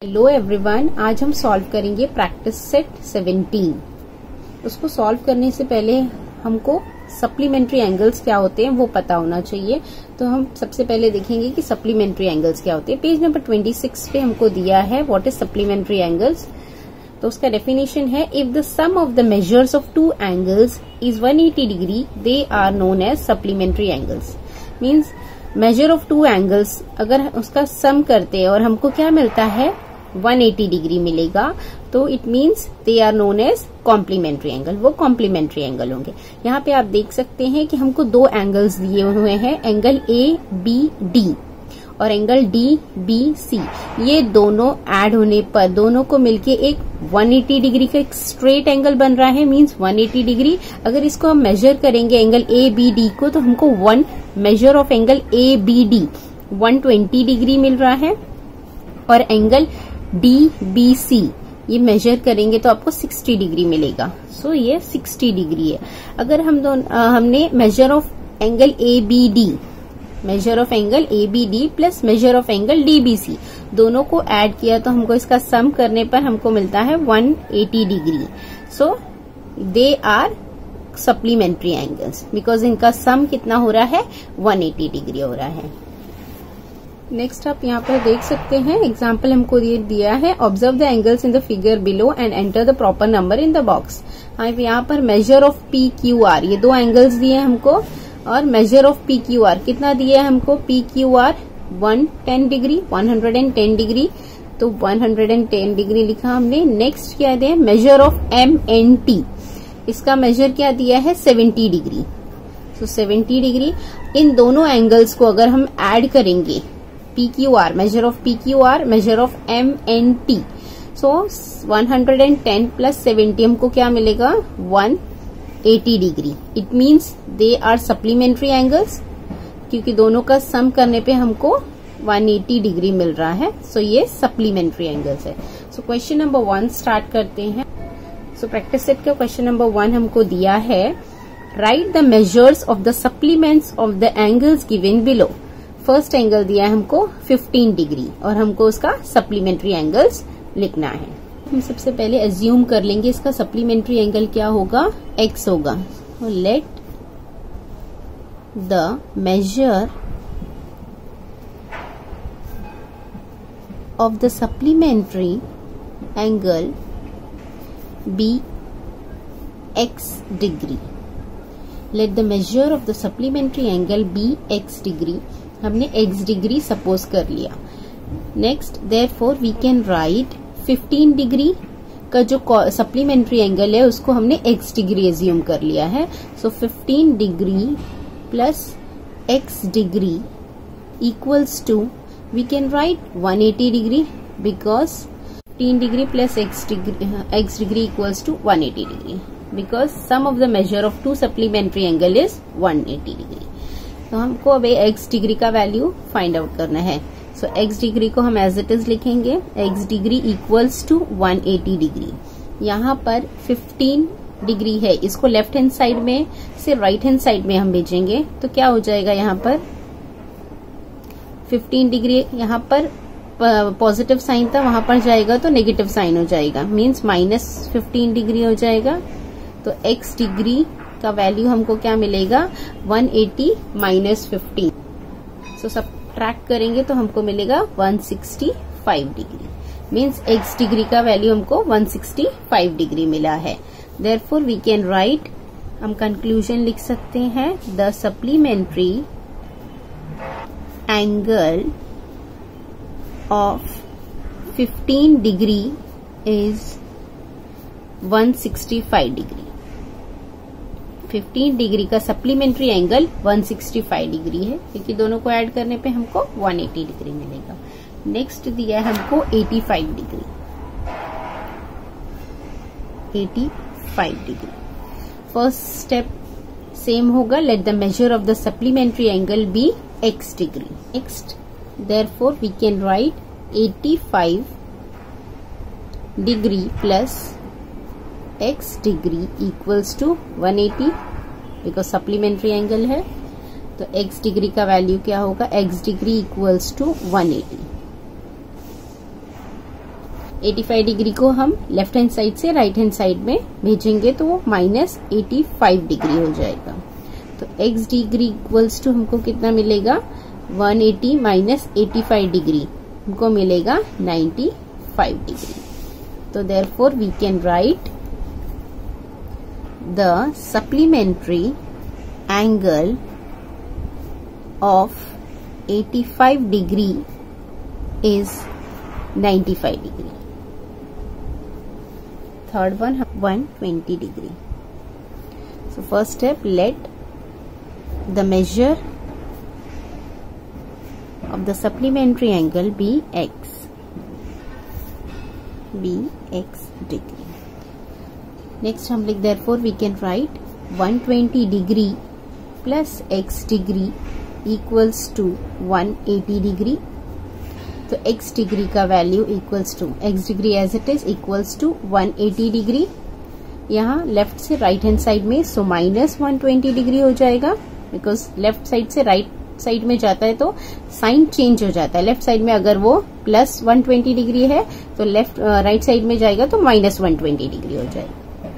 Hello everyone, आज हम solve करेंगे प्रैक्टिस सेट 17। उसको सॉल्व करने से पहले हमको सप्लीमेंट्री एंगल्स क्या होते हैं वो पता होना चाहिए। तो हम सबसे पहले देखेंगे कि सप्लीमेंट्री एंगल्स क्या होते हैं। पेज नंबर 26 पे हमको दिया है व्हाट इज सप्लीमेंट्री एंगल्स। तो उसका डेफिनेशन है, if the sum of the measures of two angles is 180 degree they are known as supplementary angles. Means measure of two angles अगर उसका सम करते हैं और हमको क्या मिलता है 180 डिग्री मिलेगा, तो it means they are known as complementary angle. वो कॉम्प्लीमेंट्री एंगल होंगे। यहाँ पे आप देख सकते हैं कि हमको दो एंगल्स दिए हुए हैं, एंगल ए बी डी और एंगल डी बी सी। ये दोनों ऐड होने पर दोनों को मिलके एक 180 डिग्री का एक स्ट्रेट एंगल बन रहा है। Means 180 degree. अगर इसको हम मेजर करेंगे एंगल ए बी डी को, तो हमको one measure of angle A B D 120 degree मिल रहा है और एंगल डी बी सी ये मेजर करेंगे तो आपको 60 डिग्री मिलेगा। सो ये 60 डिग्री है। अगर हमने measure of angle A B D, measure of angle A B D plus measure of angle D B C दोनों को ऐड किया तो हमको इसका सम करने पर हमको मिलता है 180 degree. So they are supplementary angles because इनका सम कितना हो रहा है 180 डिग्री हो रहा है। नेक्स्ट आप यहाँ पर देख सकते हैं एग्जाम्पल हमको दिया है, observe the angles in the figure below and enter the proper number in the box. हाँ, यहाँ पर measure of P Q R ये दो एंगल्स दिए हमको और measure of P Q R कितना दिया है हमको, P Q R 110 degree 110 degree, तो 110 डिग्री लिखा हमने। नेक्स्ट क्या दिया है measure of M N T, इसका मेजर क्या दिया है 70 डिग्री। तो 70 डिग्री। इन दोनों एंगल्स को अगर हम ऐड करेंगे PQR, measure of PQR, measure of MNT, so 110 plus 70 हमको क्या मिलेगा 180 degree. It means they are supplementary angles क्योंकि दोनों का सम करने पे हमको 180 डिग्री मिल रहा है। सो ये सप्लीमेंट्री एंगल्स है। सो क्वेश्चन नंबर 1 स्टार्ट करते हैं। सो प्रैक्टिस सेट का क्वेश्चन नंबर 1 हमको दिया है, right the measures of the supplements of the angles given below. First angle दिया है हमको 15 डिग्री और हमको उसका सप्लीमेंट्री एंगल्स लिखना है। हम सबसे पहले एज्यूम कर लेंगे इसका सप्लीमेंट्री एंगल क्या होगा, x होगा। Let the measure of the supplementary angle B x degree. Let the measure of the supplementary angle B x degree. हमने x डिग्री सपोज कर लिया। Next therefore we can write 15 degree का जो supplementary angle है उसको हमने x degree assume कर लिया है। So 15 degree plus x degree equals to, we can write 180 degree because 15 degree plus x degree equals to 180 degree because sum of the measure of two supplementary angle is 180 degree. तो हमको अब x degree का value find out करना है। So x degree को हम as it is लिखेंगे, x degree equals to 180 degree. यहाँ पर 15 डिग्री है, इसको लेफ्ट हैंड साइड में से राइट हैंड साइड में हम भेजेंगे तो क्या हो जाएगा, यहाँ पर 15 डिग्री यहाँ पर पॉजिटिव साइन था, वहां पर जाएगा तो नेगेटिव साइन हो जाएगा, मीन्स माइनस 15 डिग्री हो जाएगा। तो x डिग्री का वैल्यू हमको क्या मिलेगा 180 माइनस 15। सो सब्ट्रैक्ट करेंगे तो हमको मिलेगा 165 डिग्री। मीन्स x डिग्री का वैल्यू हमको 165 डिग्री मिला है। देयरफॉर वी कैन राइट, हम कंक्लूजन लिख सकते हैं, the supplementary angle of 15 degree is 165 degree. 15 degree का सप्लीमेंट्री एंगल 165 डिग्री है क्योंकि दोनों को ऐड करने पे हमको 180 डिग्री मिलेगा। नेक्स्ट दिया है हमको 85 degree. 85 degree first step same होगा, let the measure of the supplementary angle B x degree. Next therefore we can write 85 degree plus x degree equals to 180 because supplementary angle है। तो x degree का value क्या होगा, x degree equals to 180। 85 degree को हम left hand side से right hand side में भेजेंगे तो वो -85 डिग्री हो जाएगा। तो x डिग्री इक्वल्स टू हमको कितना मिलेगा, 180 माइनस 85 डिग्री हमको मिलेगा 95 डिग्री। तो therefore we can write the supplementary angle of 85 degree is 95 degree. Third one 120 degree. So first step, let the measure of the supplementary angle be x degree. Next हम लिख, therefore we can write 120 degree plus x degree equals to 180 degree. तो x degree का value equals to x degree as it is equals to 180 degree. यहाँ left से right hand side में so -120 degree हो जाएगा, because left side से right side में जाता है तो साइन चेंज हो जाता है। लेफ्ट साइड में अगर वो +120 डिग्री है तो लेफ्ट राइट साइड में जाएगा तो -120 डिग्री हो जाएगा।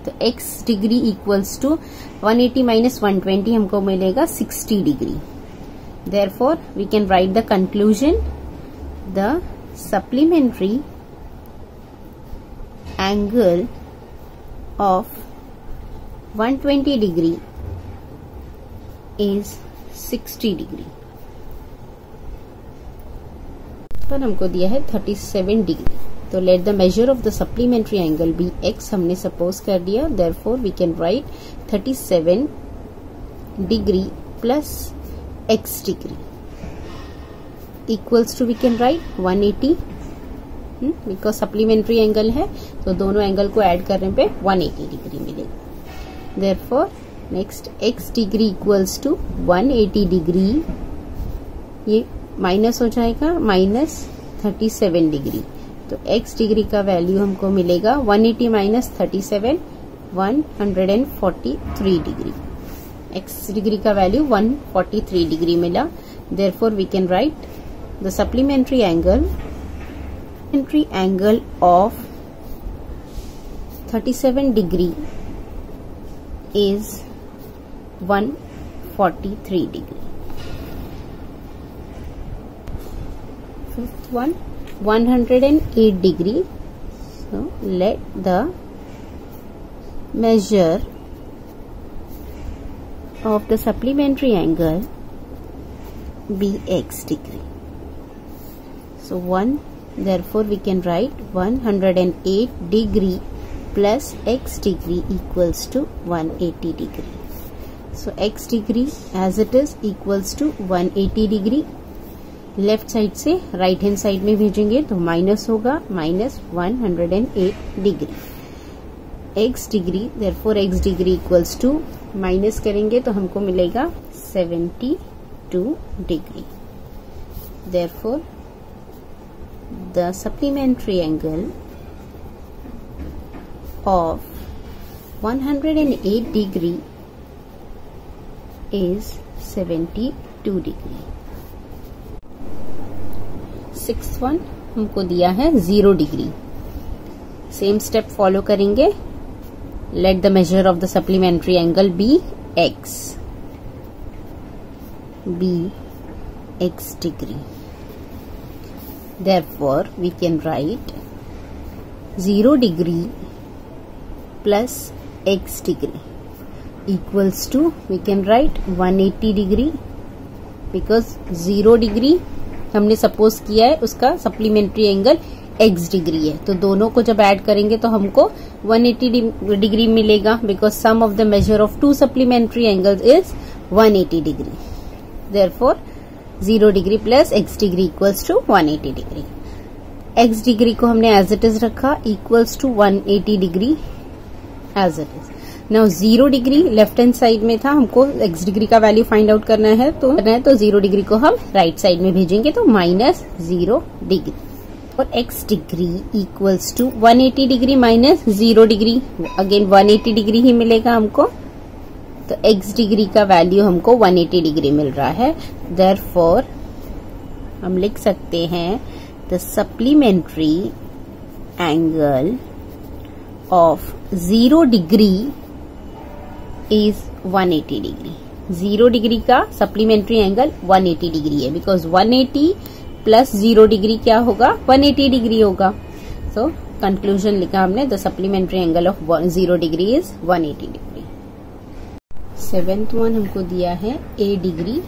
तो x degree equals to 180 minus 120 हमको मिलेगा 60 degree. Therefore we can write the conclusion, the supplementary angle of 120 degree is 60 degree। पर हमको दिया है 37 डिग्री। तो let the measure of the supplementary angle B x हमने सपोज कर दिया। Therefore we can write 37 degree plus x degree equals to we can write 180, because supplementary angle है तो दोनों एंगल को ऐड करने पे 180 डिग्री मिलेगा। Therefore next x degree equals to 180 degree, ये माइनस हो जाएगा -37 डिग्री। तो x डिग्री का वैल्यू हमको मिलेगा 180 माइनस 37 143 डिग्री। x डिग्री का वैल्यू 143 डिग्री मिला। Therefore we can write the supplementary angle of 37 degree is 143 degree. Fifth one 108 degree. So let the measure of the supplementary angle be x degree. So therefore we can write 108 degree plus x degree equals to 180 degree. So x degree as it is equals to 180 degree. Left side से right hand side में भेजेंगे तो minus होगा -108 degree. x degree, therefore x degree equals to minus करेंगे तो हमको मिलेगा 72 degree. Therefore the supplementary angle of 108 degree is 72 degree। Sixth one हमको दिया है 0 डिग्री। सेम स्टेप फॉलो करेंगे। Let the measure of the supplementary angle B x degree. Therefore we can write 0 degree plus x degree equals to we can write 180 degree, because 0 degree हमने suppose किया है उसका supplementary angle x degree है, तो दोनों को जब add करेंगे तो हमको 180 डिग्री मिलेगा, because sum of the measure of two supplementary angles is 180 degree. Therefore 0 degree plus x degree equals to 180 degree. x degree को हमने एज इट इज रखा equals to 180 degree as it is. Now 0 degree left hand side में था, हमको x degree का value find out करना है तो 0 डिग्री को हम राइट साइड में भेजेंगे तो -0 डिग्री, और x degree equals to 180 degree minus 0 degree, again 180 degree ही मिलेगा हमको। तो x डिग्री का वैल्यू हमको 180 डिग्री मिल रहा है। देयरफॉर हम लिख सकते हैं the supplementary angle of 0 degree is 180 degree. 0 degree का सप्लीमेंट्री एंगल 180 डिग्री है, बिकॉज 180 प्लस 0 डिग्री क्या होगा, 180 डिग्री होगा. सो कंक्लूजन लिखा हमने, the supplementary angle of 0 degree is 180 degree. 7th one हमको दिया है a डिग्री.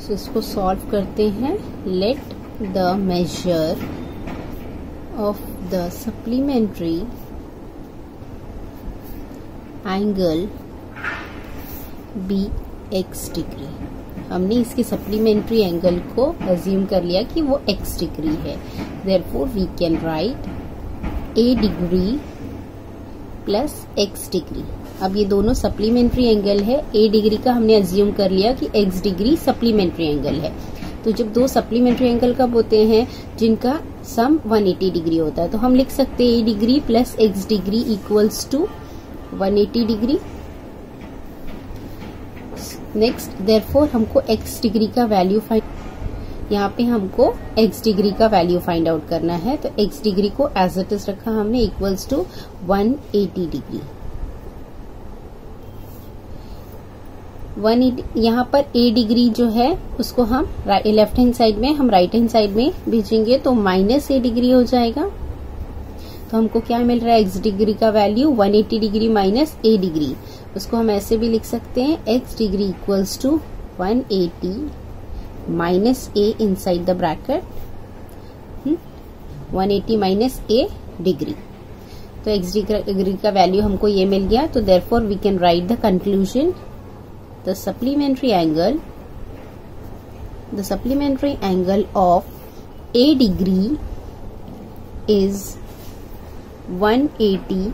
सो इसको सॉल्व करते हैं. Let the measure of the supplementary angle B x degree. हमने इसके सप्लीमेंट्री एंगल को अज्यूम कर लिया कि वो x डिग्री है. Therefore we can write a degree plus x degree. अब ये दोनों सप्लीमेंट्री एंगल है. a डिग्री का हमने अज्यूम कर लिया कि x डिग्री सप्लीमेंट्री एंगल है. तो जब दो सप्लीमेंट्री एंगल कब होते हैं, जिनका सम 180 डिग्री होता है, तो हम लिख सकते हैं a degree plus x degree equals to 180 degree. Next, therefore हमको x डिग्री का वैल्यू यहाँ पे हमको x डिग्री का वैल्यू फाइंड आउट करना है. तो x डिग्री को एज इट इज रखा हमने इक्वल्स टू 180 डिग्री. 180 यहाँ पर a डिग्री जो है उसको हम लेफ्ट हैंड साइड में, हम राइट हैंड साइड में भेजेंगे तो माइनस a डिग्री हो जाएगा. तो हमको क्या मिल रहा है, x डिग्री का value 180 degree minus a degree. उसको हम ऐसे भी लिख सकते हैं, x degree equals to 180 minus a inside the bracket, 180 minus a degree. तो x डिग्री का वैल्यू हमको ये मिल गया. तो therefore we can write the conclusion, the supplementary angle of a degree is 180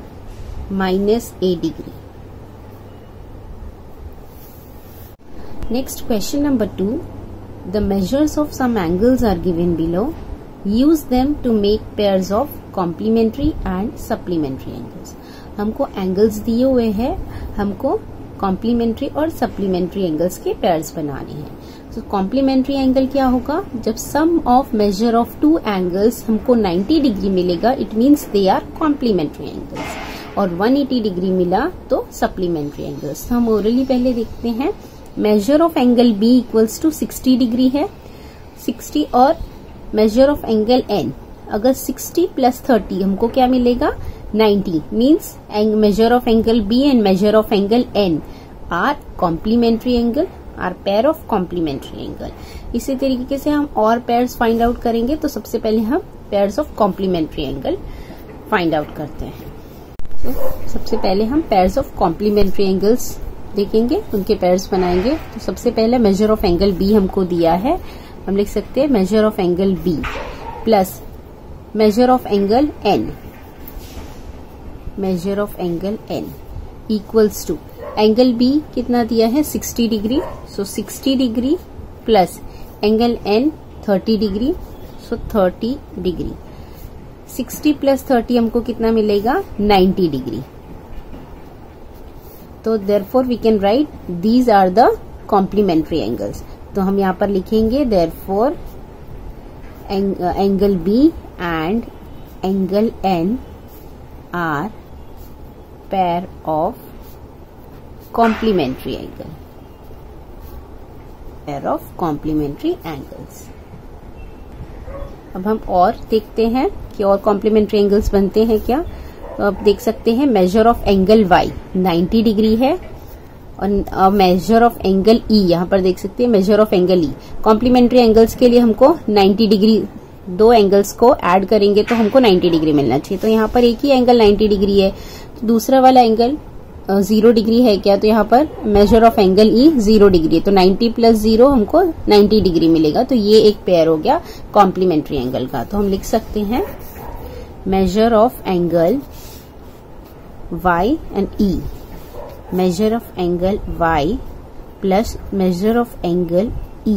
minus a degree. Next, question number 2. The measures of some angles are given below. Use them to make pairs of complementary and supplementary angles. हमको angles दिए हुए हैं, हमको complementary और supplementary angles के pairs बनाने हैं. तो complementary angle क्या होगा, जब sum of measure of two angles हमको 90 डिग्री मिलेगा, it means they are complementary angles. और 180 डिग्री मिला तो supplementary angles. हम orally पहले देखते हैं. Measure of angle B equals to 60 degree है, 60, और मेजर ऑफ एंगल N, अगर 60 प्लस 30 हमको क्या मिलेगा, 90. Means measure of angle B and measure of angle N are complementary angle, are pair of complementary angle. इसी तरीके से हम और पेयर्स फाइंड आउट करेंगे. तो सबसे पहले हम pairs of complementary angle find out करते हैं. तो सबसे पहले हम पेयर्स ऑफ कॉम्प्लीमेंट्री एंगल्स देखेंगे, उनके पेयर्स बनाएंगे. तो सबसे पहले मेजर ऑफ एंगल B हमको दिया है, हम लिख सकते हैं measure of angle B plus measure of angle N, measure of angle N equals to angle B कितना दिया है, 60 degree. So 60 degree plus angle N 30 degree, so 30 degree. 60 plus 30 हमको कितना मिलेगा, 90 डिग्री. तो therefore we can write these are the complementary angles. तो हम यहाँ पर लिखेंगे therefore angle B and angle N are pair of complementary angle. Pair of complementary angles. अब हम और देखते हैं कि और कॉम्प्लीमेंट्री एंगल्स बनते हैं क्या. तो आप देख सकते हैं measure of angle Y 90 degree है, और मेजर ऑफ एंगल E यहाँ पर देख सकते हैं measure of angle E. Complementary angles के लिए हमको 90 डिग्री, दो एंगल्स को ऐड करेंगे तो हमको 90 डिग्री मिलना चाहिए. तो यहाँ पर एक ही एंगल 90 डिग्री है, तो दूसरा वाला एंगल 0 डिग्री है क्या, तो यहाँ पर measure of angle E 0 degree है. तो 90 प्लस 0 हमको 90 डिग्री मिलेगा. तो ये एक पेयर हो गया कॉम्प्लीमेंट्री एंगल का. तो हम लिख सकते हैं measure of angle Y and E, measure of angle Y plus measure of angle E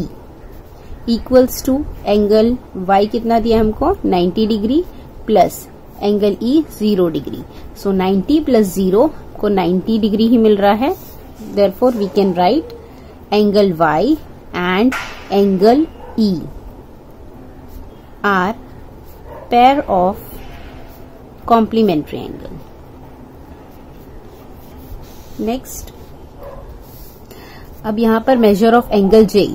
equals to angle Y कितना दिया हमको, 90 degree plus angle E 0 degree. So 90 plus 0 को 90 डिग्री ही मिल रहा है. therefore we can write angle Y and angle E are pair of complementary angle. Next, अब यहां पर measure of angle J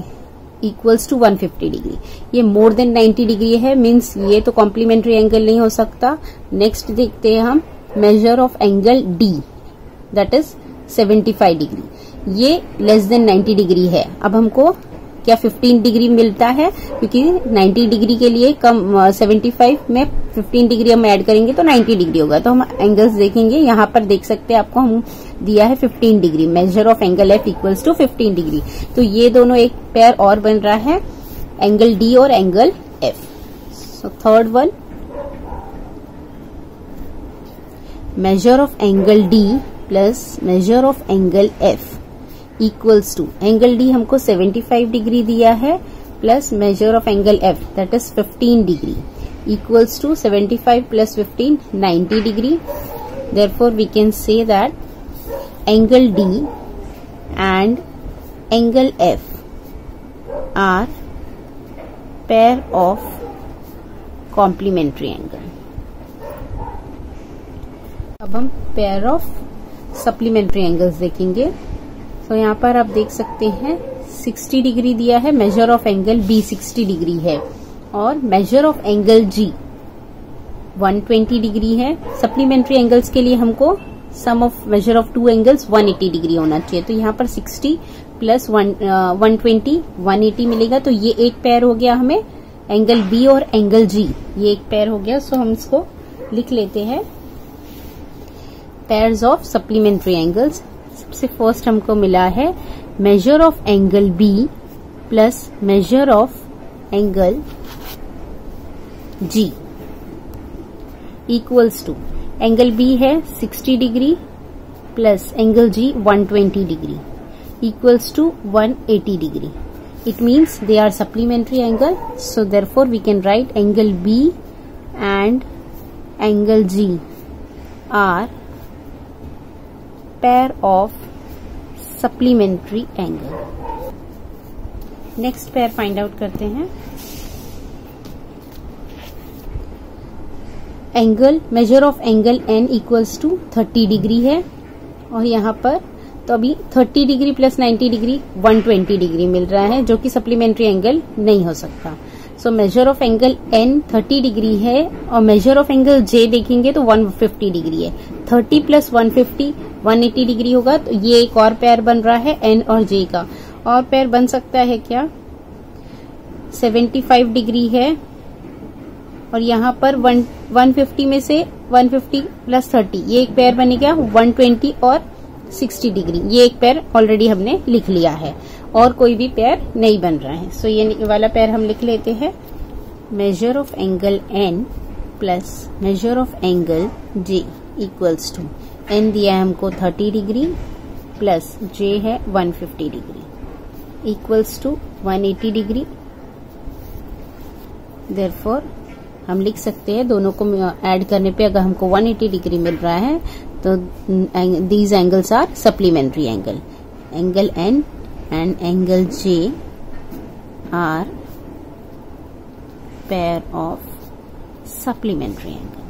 equals to 150 degree. ये मोर देन 90 डिग्री है, means ये तो कॉम्प्लीमेंट्री एंगल नहीं हो सकता। नेक्स्ट देखते हैं हम major of angle D, that is 75 degree. ये लेस देन 90 डिग्री है। अब हमको क्या 15 डिग्री मिलता है, क्योंकि 90 डिग्री के लिए कम 75 में 15 डिग्री हम ऐड करेंगे तो 90 डिग्री होगा। तो हम एंगल्स देखेंगे, यहाँ पर देख सकते हैं आपको हम दिया है 15 degree. Measure of angle F equals to 15 degree. तो ये दोनों एक पेयर और बन रहा है, एंगल डी और angle F. So third one, measure of angle D plus measure of angle F equals to, angle D हमको 75 डिग्री दिया है plus measure of angle F that is 15 degree equals to 75 प्लस 15 90 degree. Therefore we can say that angle D and angle F are pair of complementary angle. अब हम pair of supplementary angles देखेंगे। तो यहाँ पर आप देख सकते हैं 60 डिग्री दिया है, measure of angle B 60 degree है और measure of angle G 120 degree है। सप्लीमेंट्री एंगल्स के लिए हमको sum of measure of two angles 180 degree होना चाहिए। तो यहाँ पर 60 प्लस 120 180 मिलेगा। तो ये एक पेयर हो गया हमें, एंगल बी और एंगल जी ये एक पेयर हो गया। सो हम इसको लिख लेते हैं पेयर्स ऑफ सप्लीमेंट्री एंगल्स। सबसे फर्स्ट हमको मिला है measure of angle B plus measure of angle G equals to, angle B है 60 degree plus angle G 120 degree equals to 180 degree. It means they are supplementary angle. So therefore we can write angle B and angle G are pair of supplementary angle. Next pair find out करते हैं। Angle measure of angle N equals to 30 degree है और यहाँ पर तो अभी 30 degree plus 90 degree 120 degree मिल रहा है, जो कि सप्लीमेंट्री एंगल नहीं हो सकता। So measure of angle N 30 degree है और मेजर ऑफ एंगल जे देखेंगे तो 150 डिग्री है। 30 प्लस 150 180 डिग्री होगा। तो ये एक और पेयर बन रहा है एन और जे का। और पेयर बन सकता है क्या, 75 डिग्री है और यहाँ पर 150 में से 150 प्लस 30 ये एक पेयर बनेगा 120 और 60 डिग्री। ये एक पेयर ऑलरेडी हमने लिख लिया है और कोई भी पेयर नहीं बन रहा है। सो ये वाला पेयर हम लिख लेते हैं, measure of angle N plus measure of angle J equals to, N दिया है हमको 30 डिग्री प्लस जे है 150 degree equals to 180 degree. Therefore हम लिख सकते हैं दोनों को ऐड करने पे अगर हमको 180 डिग्री मिल रहा है तो these angles are supplementary angle. Angle N and angle J are pair of supplementary angle.